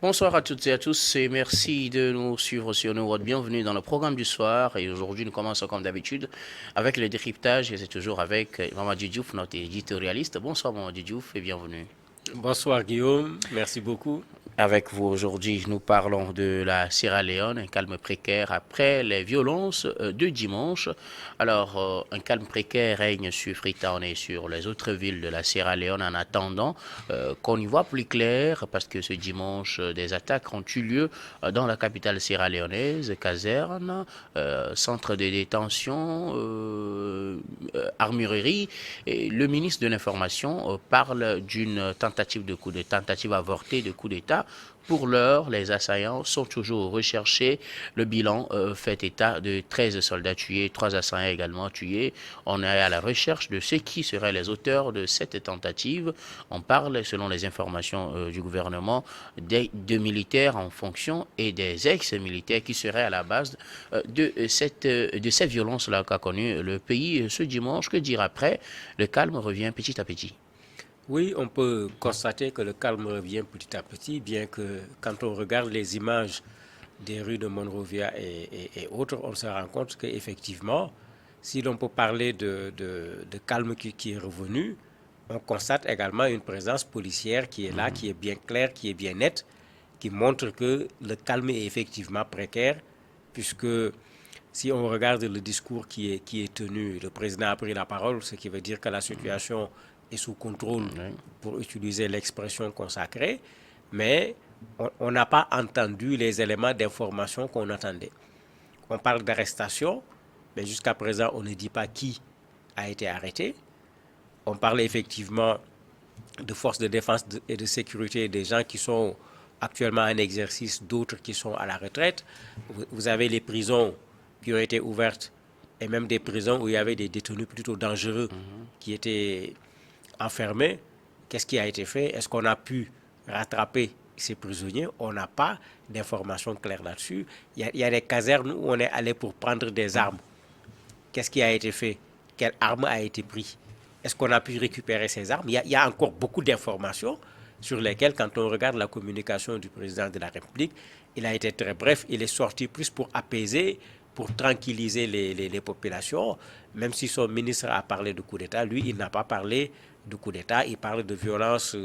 Bonsoir à toutes et à tous et merci de nous suivre sur nos routes. Bienvenue dans le programme du soir et aujourd'hui nous commençons comme d'habitude avec le décryptage et c'est toujours avec Mamadou Diouf, notre éditorialiste. Bonsoir Mamadou Diouf et bienvenue. Bonsoir Guillaume, merci beaucoup. Avec vous aujourd'hui, nous parlons de la Sierra Leone, un calme précaire après les violences de dimanche. Alors, un calme précaire règne sur Freetown et sur les autres villes de la Sierra Leone en attendant qu'on y voit plus clair parce que ce dimanche, des attaques ont eu lieu dans la capitale sierra-léonaise, caserne, centre de détention, armurerie. Et le ministre de l'Information parle d'une tentative avortée de coup d'État. Pour l'heure, les assaillants sont toujours recherchés. Le bilan fait état de 13 soldats tués, 3 assaillants également tués. On est à la recherche de ceux qui seraient les auteurs de cette tentative. On parle, selon les informations du gouvernement, de militaires en fonction et des ex-militaires qui seraient à la base de cette violence-là qu'a connue le pays ce dimanche. Que dire après? Le calme revient petit à petit. Oui, on peut constater que le calme revient petit à petit, bien que quand on regarde les images des rues de Monrovia et autres, on se rend compte qu'effectivement, si l'on peut parler de calme qui est revenu, on constate également une présence policière qui est là, qui est bien claire, qui est bien nette, qui montre que le calme est effectivement précaire, puisque si on regarde le discours qui est tenu, le président a pris la parole, ce qui veut dire que la situation est sous contrôle, pour utiliser l'expression consacrée, mais on n'a pas entendu les éléments d'information qu'on attendait. On parle d'arrestation, mais jusqu'à présent, on ne dit pas qui a été arrêté. On parle effectivement de forces de défense et de sécurité, des gens qui sont actuellement en exercice, d'autres qui sont à la retraite. Vous avez les prisons qui ont été ouvertes et même des prisons où il y avait des détenus plutôt dangereux qui étaient enfermés. Qu'est-ce qui a été fait? Est-ce qu'on a pu rattraper ces prisonniers? On n'a pas d'informations claires là-dessus. Il y a des casernes où on est allé pour prendre des armes. Qu'est-ce qui a été fait? Quelle arme a été prise? Est-ce qu'on a pu récupérer ces armes? Il y a encore beaucoup d'informations sur lesquelles, quand on regarde la communication du président de la République, il a été très bref. Il est sorti plus pour apaiser, pour tranquilliser les populations. Même si son ministre a parlé de coup d'État, lui, il n'a pas parlé de coup d'État. Il parle de violence,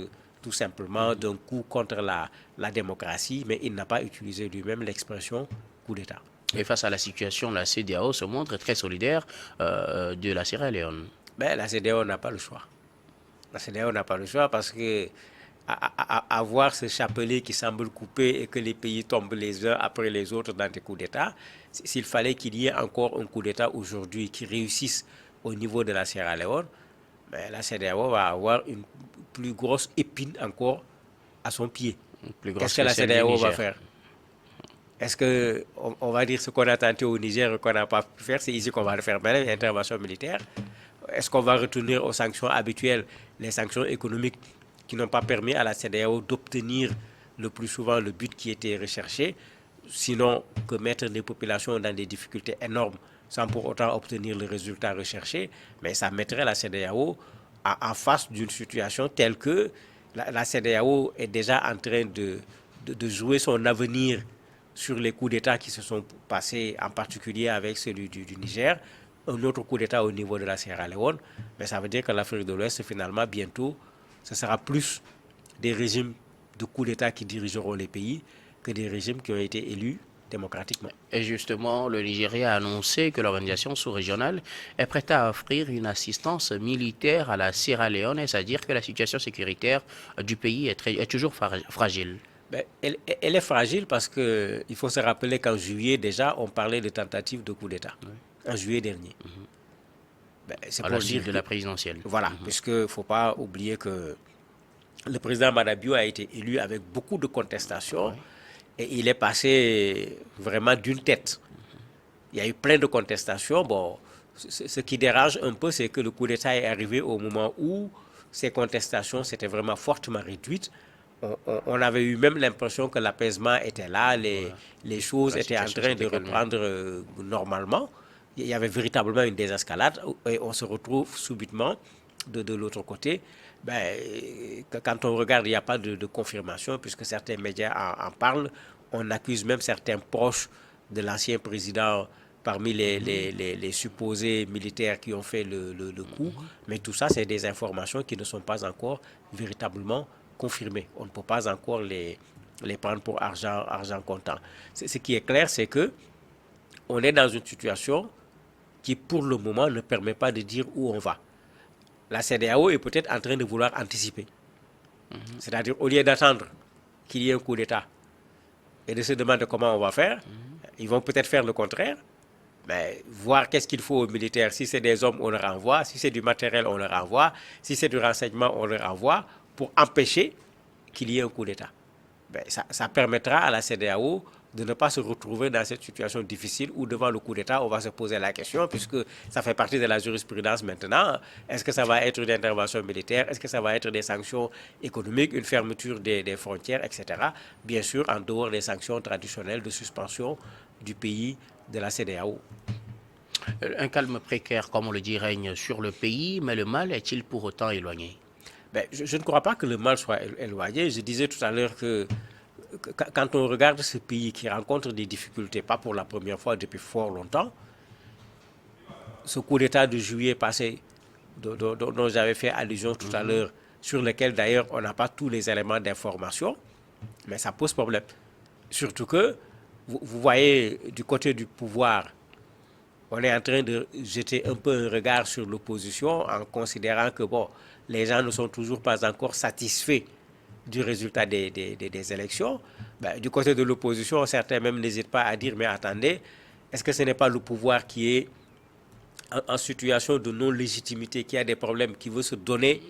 tout simplement, d'un coup contre la démocratie, mais il n'a pas utilisé lui-même l'expression coup d'État. Et face à la situation, la CEDEAO se montre très solidaire de la Sierra Leone. Ben, la CEDEAO n'a pas le choix. La CEDEAO n'a pas le choix parce que avoir ce chapelet qui semble coupé et que les pays tombent les uns après les autres dans des coups d'État, s'il fallait qu'il y ait encore un coup d'État aujourd'hui qui réussisse au niveau de la Sierra Leone, ben, la CEDEAO va avoir une plus grosse épine encore à son pied. Qu'est-ce que la CEDEAO va faire? Est-ce qu'on va dire ce qu'on a tenté au Niger et qu'on n'a pas pu faire, c'est ici qu'on va le faire, une intervention militaire? Est-ce qu'on va retourner aux sanctions habituelles, les sanctions économiques qui n'ont pas permis à la CEDEAO d'obtenir le plus souvent le but qui était recherché, sinon que mettre les populations dans des difficultés énormes sans pour autant obtenir le résultat recherché, mais ça mettrait la CEDEAO en face d'une situation telle que la CEDEAO est déjà en train de jouer son avenir sur les coups d'État qui se sont passés, en particulier avec celui du Niger, un autre coup d'État au niveau de la Sierra Leone, mais ça veut dire que l'Afrique de l'Ouest, finalement, bientôt, ce sera plus des régimes de coups d'État qui dirigeront les pays que des régimes qui ont été élus démocratiquement. Et justement, le Nigeria a annoncé que l'organisation sous-régionale est prête à offrir une assistance militaire à la Sierra Leone, c'est-à-dire que la situation sécuritaire du pays est toujours fragile. Ben, elle est fragile parce qu'il faut se rappeler qu'en juillet, déjà, on parlait de tentatives de coup d'État. Oui. En juillet dernier. Ben, c'est à la suite de la présidentielle. Voilà, puisqu'il ne faut pas oublier que le président Madabio a été élu avec beaucoup de contestations et il est passé vraiment d'une tête. Il y a eu plein de contestations. Bon, ce qui dérange un peu, c'est que le coup d'État est arrivé au moment où ces contestations s'étaient vraiment fortement réduites. On avait eu même l'impression que l'apaisement était là, les choses étaient en train de reprendre normalement. Il y avait véritablement une désescalade et on se retrouve subitement de l'autre côté. Ben, quand on regarde, il n'y a pas de confirmation, puisque certains médias en parlent. On accuse même certains proches de l'ancien président parmi les supposés militaires qui ont fait le coup. Mais tout ça, c'est des informations qui ne sont pas encore véritablement confirmées. On ne peut pas encore les prendre pour argent comptant. Ce qui est clair, c'est que on est dans une situation qui, pour le moment, ne permet pas de dire où on va. La CEDEAO est peut-être en train de vouloir anticiper. C'est-à-dire, au lieu d'attendre qu'il y ait un coup d'État et de se demander comment on va faire, ils vont peut-être faire le contraire, mais voir qu'est-ce qu'il faut aux militaires. Si c'est des hommes, on leur envoie. Si c'est du matériel, on leur envoie. Si c'est du renseignement, on leur envoie pour empêcher qu'il y ait un coup d'État. Ben, ça permettra à la CEDEAO de ne pas se retrouver dans cette situation difficile où devant le coup d'État, on va se poser la question, puisque ça fait partie de la jurisprudence maintenant. Est-ce que ça va être une intervention militaire? Est-ce que ça va être des sanctions économiques, une fermeture des frontières, etc. Bien sûr, en dehors des sanctions traditionnelles de suspension du pays de la CEDEAO. Un calme précaire, comme on le dit, règne sur le pays, mais le mal est-il pour autant éloigné? Ben, je ne crois pas que le mal soit éloigné. Je disais tout à l'heure que quand on regarde ce pays qui rencontre des difficultés, pas pour la première fois depuis fort longtemps, ce coup d'État de juillet passé, dont j'avais fait allusion tout à l'heure, sur lequel d'ailleurs on n'a pas tous les éléments d'information, mais ça pose problème. Surtout que, vous voyez, du côté du pouvoir, on est en train de jeter un peu un regard sur l'opposition en considérant que bon, les gens ne sont toujours pas encore satisfaits du résultat des élections. Ben, du côté de l'opposition, certains même n'hésitent pas à dire, mais attendez, est-ce que ce n'est pas le pouvoir qui est en situation de non-légitimité, qui a des problèmes, qui veut se donner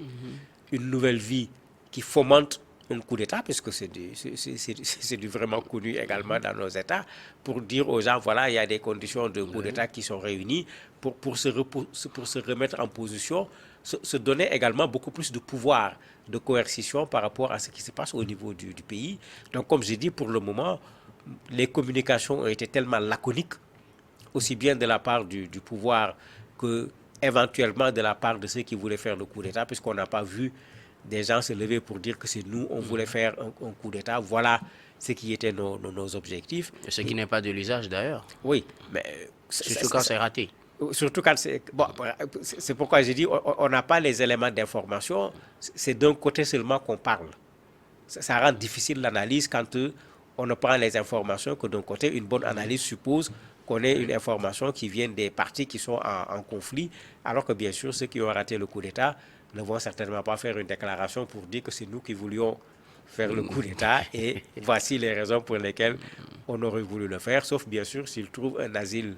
une nouvelle vie, qui fomente un coup d'État, puisque c'est du vraiment connu également dans nos États, pour dire aux gens, voilà, il y a des conditions de coup d'État qui sont réunies pour se remettre en position, se donner également beaucoup plus de pouvoir de coercition par rapport à ce qui se passe au niveau du pays. Donc, comme j'ai dit, pour le moment, les communications ont été tellement laconiques, aussi bien de la part du pouvoir que éventuellement de la part de ceux qui voulaient faire le coup d'État, puisqu'on n'a pas vu des gens se lever pour dire que c'est nous, on voulait faire un coup d'État. Voilà ce qui étaient nos objectifs. Ce qui n'est pas de l'usage d'ailleurs. Oui, mais... Surtout quand c'est raté. Surtout quand c'est... Bon, c'est pourquoi j'ai dit, on n'a pas les éléments d'information. C'est d'un côté seulement qu'on parle. Ça rend difficile l'analyse quand on ne prend les informations que d'un côté. Une bonne analyse suppose qu'on ait une information qui vient des partis qui sont en conflit, alors que bien sûr, ceux qui ont raté le coup d'État ne vont certainement pas faire une déclaration pour dire que c'est nous qui voulions faire le coup d'État et voici les raisons pour lesquelles on aurait voulu le faire, sauf bien sûr s'ils trouvent un asile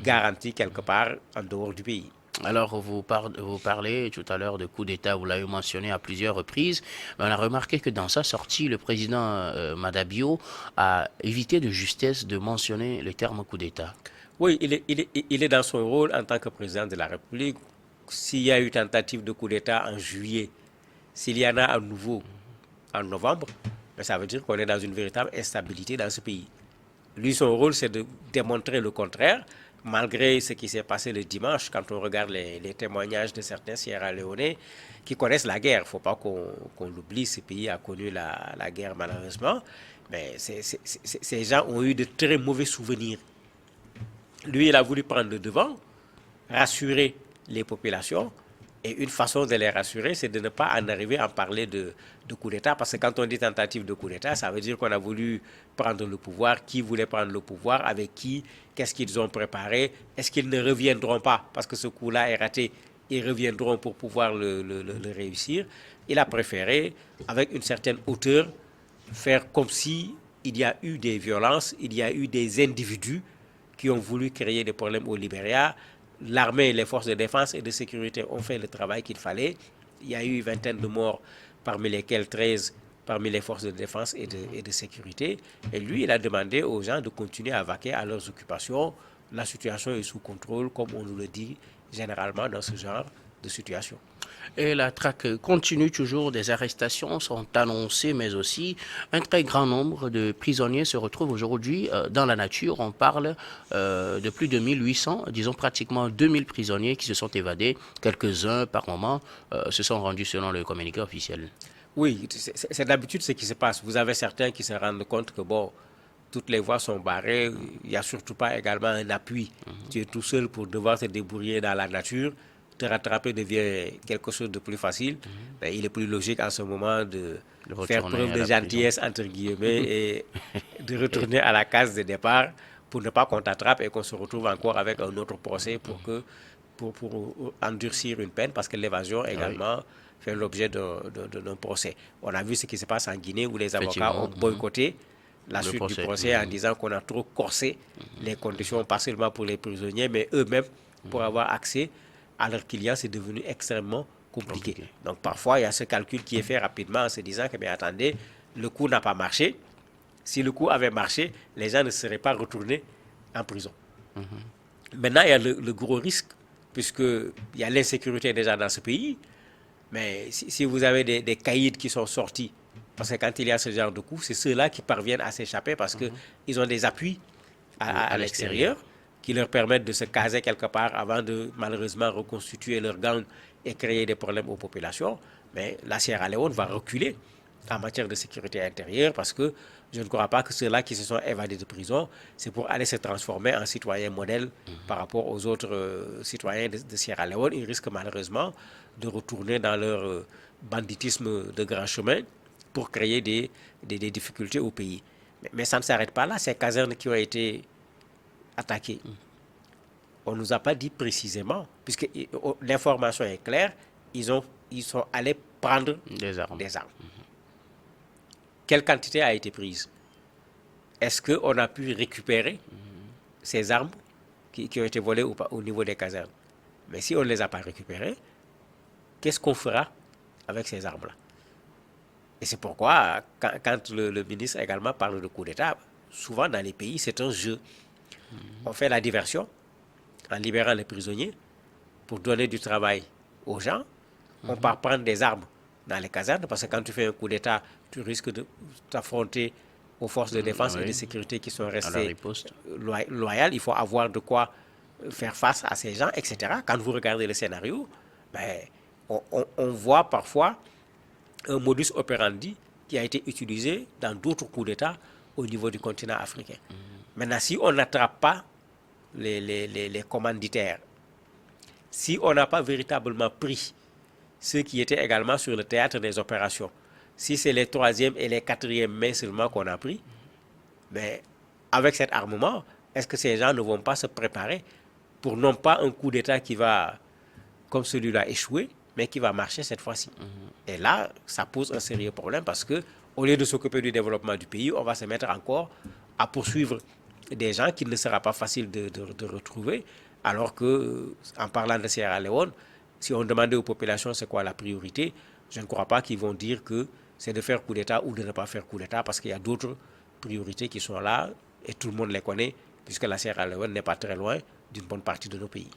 garanti quelque part en dehors du pays. Alors, vous parlez tout à l'heure de coup d'État, vous l'avez mentionné à plusieurs reprises. On a remarqué que dans sa sortie, le président Madabio a évité de justesse de mentionner le terme coup d'État. Oui, il est dans son rôle en tant que président de la République. S'il y a eu tentative de coup d'État en juillet, s'il y en a à nouveau en novembre, mais ça veut dire qu'on est dans une véritable instabilité dans ce pays. Lui, son rôle, c'est de démontrer le contraire, malgré ce qui s'est passé le dimanche, quand on regarde les témoignages de certains Sierra-Léonais qui connaissent la guerre. Il ne faut pas qu'on l'oublie, ce pays a connu la guerre malheureusement, mais ces gens ont eu de très mauvais souvenirs. Lui, il a voulu prendre le devant, rassurer les populations. Et une façon de les rassurer, c'est de ne pas en arriver à parler de coup d'État. Parce que quand on dit tentative de coup d'État, ça veut dire qu'on a voulu prendre le pouvoir. Qui voulait prendre le pouvoir? Avec qui? Qu'est-ce qu'ils ont préparé? Est-ce qu'ils ne reviendront pas? Parce que ce coup-là est raté. Ils reviendront pour pouvoir le réussir. Il a préféré, avec une certaine hauteur, faire comme si il y a eu des violences, il y a eu des individus qui ont voulu créer des problèmes au Libéria. L'armée et les forces de défense et de sécurité ont fait le travail qu'il fallait. Il y a eu une vingtaine de morts, parmi lesquels 13 parmi les forces de défense et de sécurité. Et lui, il a demandé aux gens de continuer à vaquer à leurs occupations. La situation est sous contrôle, comme on nous le dit généralement dans ce genre de situation. Et la traque continue toujours, des arrestations sont annoncées, mais aussi un très grand nombre de prisonniers se retrouvent aujourd'hui dans la nature. On parle de plus de 1800, disons pratiquement 2000 prisonniers qui se sont évadés. Quelques-uns par moment se sont rendus selon le communiqué officiel. Oui, c'est d'habitude ce qui se passe. Vous avez certains qui se rendent compte que, bon, toutes les voies sont barrées, il n'y a surtout pas également un appui. Tu es tout seul pour devoir te débrouiller dans la nature. Te rattraper devient quelque chose de plus facile. Mais il est plus logique en ce moment de faire Retourner preuve à de la prison. gentillesse, entre guillemets, et de retourner à la case de départ pour ne pas qu'on t'attrape et qu'on se retrouve encore avec un autre procès pour endurcir une peine, parce que l'évasion Oui, également fait l'objet d'un procès. On a vu ce qui se passe en Guinée où les avocats effectivement. ont boycotté la Le suite du procès. procès en disant qu'on a trop corsé les conditions, pas seulement pour les prisonniers, mais eux-mêmes, pour avoir accès à leurs clients, c'est devenu extrêmement compliqué. Compliqué. Donc parfois, il y a ce calcul qui est fait rapidement en se disant que, mais attendez, le coup n'a pas marché. Si le coup avait marché, les gens ne seraient pas retournés en prison. Maintenant, il y a le gros risque, puisqu'il y a l'insécurité déjà dans ce pays. Mais si vous avez des caïds qui sont sortis, parce que quand il y a ce genre de coups, c'est ceux-là qui parviennent à s'échapper parce qu'ils ont des appuis à l'extérieur qui leur permettent de se caser quelque part avant de malheureusement reconstituer leur gang et créer des problèmes aux populations. Mais la Sierra Leone va reculer en matière de sécurité intérieure parce que je ne crois pas que ceux-là qui se sont évadés de prison, c'est pour aller se transformer en citoyens modèles par rapport aux autres citoyens de Sierra Leone. Ils risquent malheureusement de retourner dans leur banditisme de grand chemin pour créer des difficultés au pays. Mais ça ne s'arrête pas là. Ces casernes qui ont été attaquées, on ne nous a pas dit précisément, puisque l'information est claire, ils sont allés prendre Des armes. des armes. Quelle quantité a été prise? Est-ce qu'on a pu récupérer ces armes qui ont été volées au niveau des casernes? Mais si on ne les a pas récupérées, qu'est-ce qu'on fera avec ces armes-là? Et c'est pourquoi, quand le ministre également parle de coup d'État, souvent dans les pays, c'est un jeu. On fait la diversion en libérant les prisonniers pour donner du travail aux gens. On part prendre des armes dans les casernes, parce que quand tu fais un coup d'État, tu risques de t'affronter aux forces de défense et de sécurité qui sont restées loyales. Il faut avoir de quoi faire face à ces gens, etc. Quand vous regardez le scénario, ben, on voit parfois un modus operandi qui a été utilisé dans d'autres coups d'État au niveau du continent africain. Maintenant, si on n'attrape pas les commanditaires, si on n'a pas véritablement pris ceux qui étaient également sur le théâtre des opérations, si c'est les troisième et les quatrièmes mai seulement qu'on a pris, mais avec cet armement, est-ce que ces gens ne vont pas se préparer pour non pas un coup d'État qui va, comme celui-là, échouer, mais qui va marcher cette fois-ci? Et là, ça pose un sérieux problème parce que, au lieu de s'occuper du développement du pays, on va se mettre encore à poursuivre des gens qu'il ne sera pas facile de retrouver, alors que, en parlant de Sierra Leone, si on demandait aux populations c'est quoi la priorité, je ne crois pas qu'ils vont dire que c'est de faire coup d'État ou de ne pas faire coup d'État, parce qu'il y a d'autres priorités qui sont là et tout le monde les connaît, puisque la Sierra Leone n'est pas très loin d'une bonne partie de nos pays.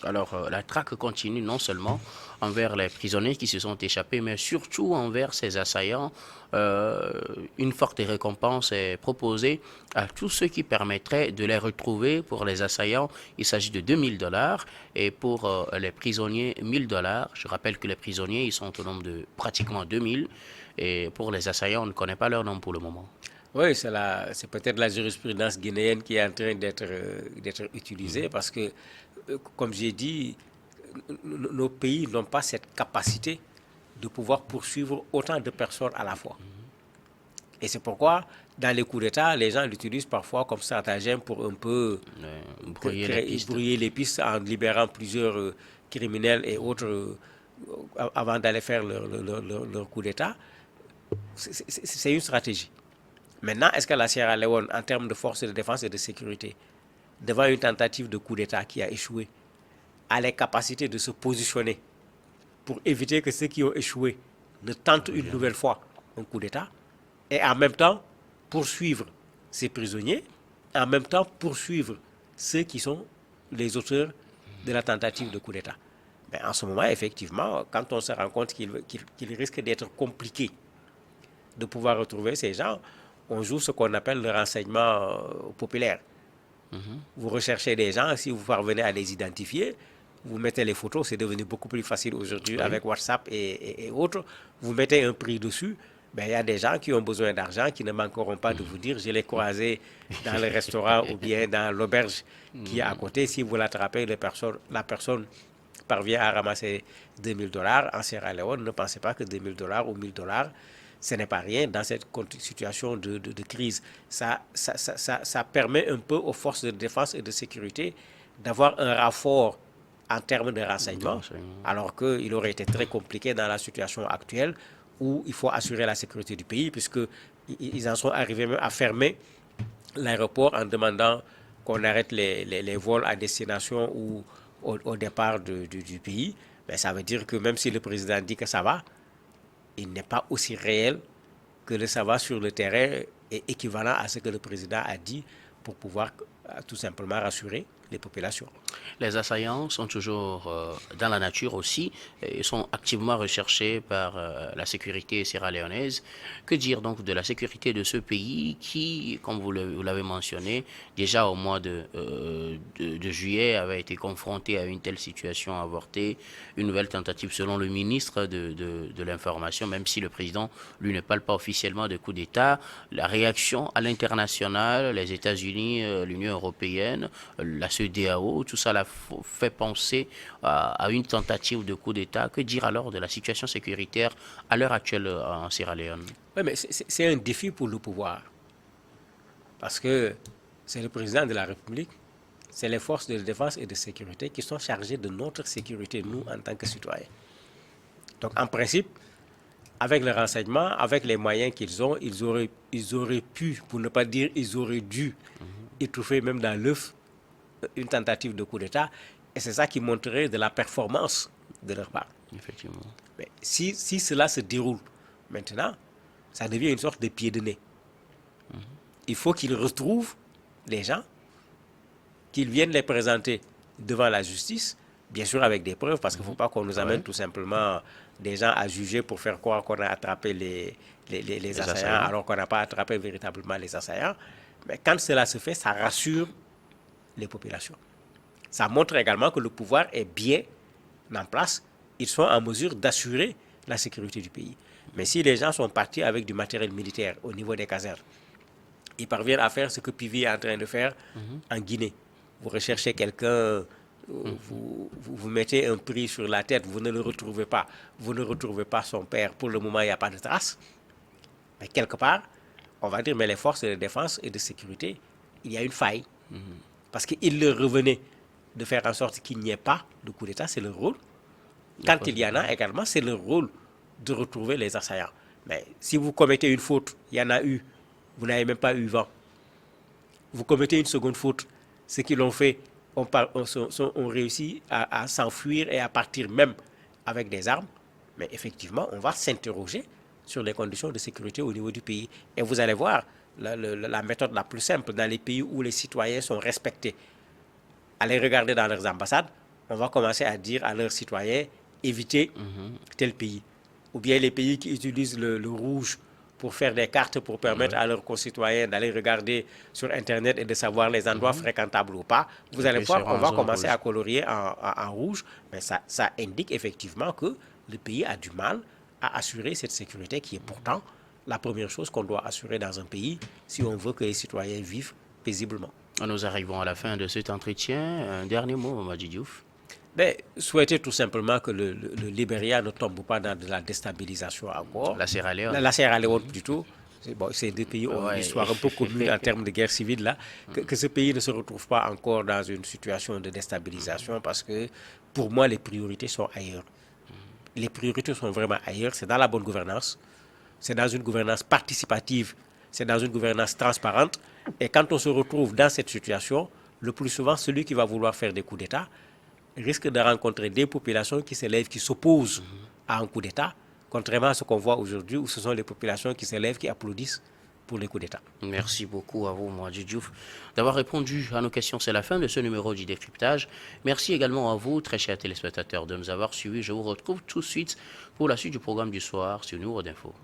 Alors, la traque continue non seulement envers les prisonniers qui se sont échappés, mais surtout envers ces assaillants. Une forte récompense est proposée à tous ceux qui permettraient de les retrouver. Pour les assaillants, il s'agit de 2 000 $ et pour les prisonniers, 1 000 $. Je rappelle que les prisonniers, ils sont au nombre de pratiquement 2000 et pour les assaillants, on ne connaît pas leur nom pour le moment. Oui, c'est peut-être la jurisprudence guinéenne qui est en train d'être utilisée parce que, comme j'ai dit, nos pays n'ont pas cette capacité de pouvoir poursuivre autant de personnes à la fois. Et c'est pourquoi, dans les coups d'État, les gens l'utilisent parfois comme stratagème pour un peu brouiller les pistes en libérant plusieurs criminels et autres avant d'aller faire leur coup d'État. C'est une stratégie. Maintenant, est-ce que la Sierra Leone, en termes de forces de défense et de sécurité, devant une tentative de coup d'État qui a échoué, a les capacités de se positionner pour éviter que ceux qui ont échoué ne tentent une nouvelle fois un coup d'État et en même temps poursuivre ces prisonniers, en même temps poursuivre ceux qui sont les auteurs de la tentative de coup d'État? Mais en ce moment, effectivement, quand on se rend compte qu'il risque d'être compliqué de pouvoir retrouver ces gens, on joue ce qu'on appelle le renseignement populaire. Vous recherchez des gens, si vous parvenez à les identifier, vous mettez les photos, c'est devenu beaucoup plus facile aujourd'hui Oui. avec WhatsApp et autres. Vous mettez un prix dessus, ben, il y a des gens qui ont besoin d'argent, qui ne manqueront pas de vous dire, je l'ai croisé dans le restaurant ou bien dans l'auberge qui est à côté. Si vous l'attrapez, la personne parvient à ramasser $2000 en Sierra Leone. Ne pensez pas que $2000 ou $1000, ce n'est pas rien dans cette situation de crise. Ça permet un peu aux forces de défense et de sécurité d'avoir un renfort en termes de renseignement, alors qu'il aurait été très compliqué dans la situation actuelle où il faut assurer la sécurité du pays, puisqu'ils en sont arrivés même à fermer l'aéroport en demandant qu'on arrête les vols à destination ou au départ du pays. Mais ça veut dire que même si le président dit que ça va, il n'est pas aussi réel que le ça va sur le terrain est équivalent à ce que le président a dit pour pouvoir tout simplement rassurer les populations. Les assaillants sont toujours dans la nature aussi et sont activement recherchés par la sécurité sierra-léonaise. Que dire donc de la sécurité de ce pays qui, comme vous l'avez mentionné, déjà au mois de juillet avait été confronté à une telle situation avortée, une nouvelle tentative selon le ministre de l'information, même si le président, lui, ne parle pas officiellement de coup d'État. La réaction à l'international, les États-Unis, l'Union européenne, la CEDEAO, tout ça fait penser à une tentative de coup d'État. Que dire alors de la situation sécuritaire à l'heure actuelle en Sierra Leone? Oui, mais c'est un défi pour le pouvoir. Parce que c'est le président de la République, c'est les forces de défense et de sécurité qui sont chargées de notre sécurité, nous, en tant que citoyens. Donc, en principe, avec le renseignement, avec les moyens qu'ils ont, ils auraient pu, pour ne pas dire ils auraient dû, étouffer même dans l'œuf une tentative de coup d'État. Et c'est ça qui montrerait de la performance de leur part. Effectivement. Mais si cela se déroule maintenant, ça devient une sorte de pied de nez. Il faut qu'ils retrouvent les gens, qu'ils viennent les présenter devant la justice, bien sûr avec des preuves, parce qu'il ne faut pas qu'on nous amène tout simplement des gens à juger pour faire croire qu'on a attrapé les assaillants, alors qu'on n'a pas attrapé véritablement les assaillants. Mais quand cela se fait, ça rassure les populations. Ça montre également que le pouvoir est bien en place. Ils sont en mesure d'assurer la sécurité du pays. Mais si les gens sont partis avec du matériel militaire au niveau des casernes, ils parviennent à faire ce que Pivi est en train de faire en Guinée. Vous recherchez quelqu'un, vous mettez un prix sur la tête, vous ne le retrouvez pas. Vous ne retrouvez pas son père. Pour le moment, il n'y a pas de trace. Mais quelque part, on va dire, mais les forces de défense et de sécurité, il y a une faille. Parce qu'il leur revenait de faire en sorte qu'il n'y ait pas de coup d'État, c'est leur rôle. Quand il y en a également, c'est leur rôle de retrouver les assaillants. Mais si vous commettez une faute, il y en a eu, vous n'avez même pas eu vent. Vous commettez une seconde faute, ceux qui l'ont fait ont réussi à s'enfuir et à partir même avec des armes. Mais effectivement, on va s'interroger sur les conditions de sécurité au niveau du pays. Et vous allez voir, la méthode la plus simple dans les pays où les citoyens sont respectés. Allez regarder dans leurs ambassades, on va commencer à dire à leurs citoyens, évitez tel pays. Ou bien les pays qui utilisent le rouge pour faire des cartes pour permettre à leurs concitoyens d'aller regarder sur Internet et de savoir les endroits fréquentables ou pas. Vous allez voir, on va commencer à colorier en rouge, mais ça indique effectivement que le pays a du mal à assurer cette sécurité qui est pourtant la première chose qu'on doit assurer dans un pays si on veut que les citoyens vivent paisiblement. Nous arrivons à la fin de cet entretien. Un dernier mot, Mamadi Diouf. Souhaiter tout simplement que le Libéria ne tombe pas dans de la déstabilisation encore. La Sierra Leone. La Sierra Leone plutôt. Ces deux pays ont une histoire un peu commune en termes de guerre civile là. Que ce pays ne se retrouve pas encore dans une situation de déstabilisation parce que pour moi les priorités sont ailleurs. Les priorités sont vraiment ailleurs. C'est dans la bonne gouvernance. C'est dans une gouvernance participative. C'est dans une gouvernance transparente. Et quand on se retrouve dans cette situation, le plus souvent, celui qui va vouloir faire des coups d'État risque de rencontrer des populations qui s'élèvent, qui s'opposent à un coup d'État, contrairement à ce qu'on voit aujourd'hui où ce sont les populations qui s'élèvent, qui applaudissent pour les coups d'État. Merci beaucoup à vous, Moadji Diouf, d'avoir répondu à nos questions. C'est la fin de ce numéro du décryptage. Merci également à vous, très chers téléspectateurs, de nous avoir suivis. Je vous retrouve tout de suite pour la suite du programme du soir sur Nour d'Info.